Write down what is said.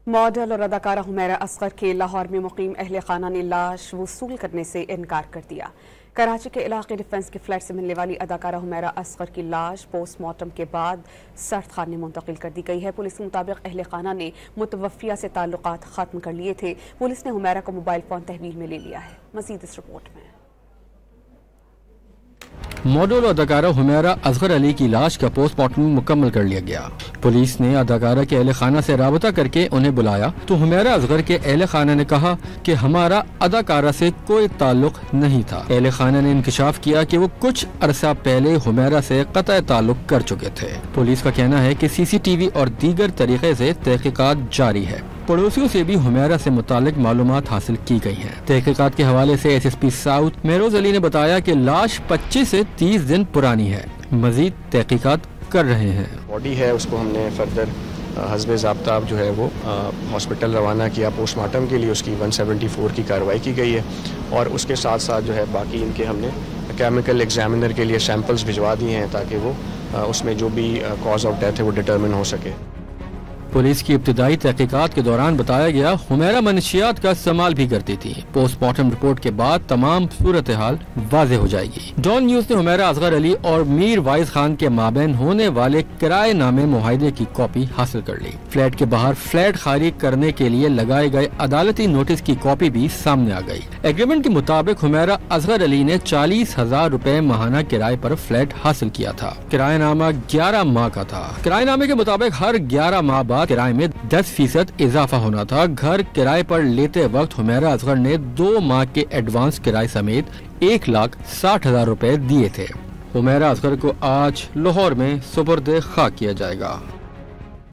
Model और अदाकारा हुमैरा असगर के लाहौर में मुकीम अहल खाना ने लाश वसूल करने से इनकार कर दिया। कराची के इलाके डिफेंस के फ्लैट से मिलने वाली अदाकारा हुमैरा असगर की लाश पोस्टमार्टम के बाद सर्द खान में मुंतकिल कर दी गई है। पुलिस के मुताबिक अहल खाना ने मुतवफ़िया से ताल्लुकात ख़त्म कर लिए थे। पुलिस ने हुमैरा का मोबाइल फ़ोन तहवील में ले लिया है। मज़ीद इस रिपोर्ट में। मॉडल और अदाकारा हुमैरा असगर अली की लाश का पोस्टमार्टम मुकम्मल कर लिया गया। पुलिस ने अदाकारा के अहले खाना से राबता करके उन्हें बुलाया तो हुमैरा असगर के अहले खाना ने कहा कि हमारा अदाकारा से कोई ताल्लुक नहीं था। अहले खाना ने इंकशाफ किया कि वो कुछ अरसा पहले हुमैरा से क़तई ताल्लुक कर चुके थे। पुलिस का कहना है कि CCTV और दीगर तरीके से तहकीकात जारी है। पड़ोसियों से भी हुमैरा से मुतालिक मालूमात हासिल की गई हैं। तहकीकात के हवाले से SSP साउथ मेरोज अली ने बताया कि लाश 25 से 30 दिन पुरानी है। मजीद तहकीकात कर रहे हैं। बॉडी है उसको हमने फर्दर हस्बे ज़ाब्ता जो है वो हॉस्पिटल रवाना किया पोस्टमार्टम के लिए। उसकी 174 की कार्रवाई की गई है और उसके साथ साथ जो है बाकी इनके हमने केमिकल एग्जामिनर के लिए सैंपल्स भिजवा दिए हैं ताकि वो उसमें जो भी कॉज ऑफ डेथ है वो डिटरमिन हो सके। पुलिस की इब्तिदाई तहकीकात के दौरान बताया गया हुमैरा मनशियात का इस्तेमाल भी करती थी। पोस्टमार्टम रिपोर्ट के बाद तमाम सूरत हाल वाज़ेह हो जाएगी। डॉन न्यूज़ ने हुमैरा असगर अली और मीर वाइज खान के माबैन होने वाले किराए नामे मुआहदे की कॉपी हासिल कर ली। फ्लैट के बाहर फ्लैट खाली करने के लिए लगाए गए अदालती नोटिस की कॉपी भी सामने आ गई। एग्रीमेंट के मुताबिक हुमैरा असगर अली ने 40,000 रुपए माहाना किराए पर फ्लैट हासिल किया था। किराएनामा 11 माह का था। किराएनामे के मुताबिक हर 11 माह बाद किराए में 10% इजाफा होना था। घर किराए पर लेते वक्त हुमैरा असगर ने 2 माह के एडवांस किराए समेत 1,60,000 रुपए दिए थे। हुमैरा असगर को आज लाहौर में सुपुर्द खाक किया जाएगा।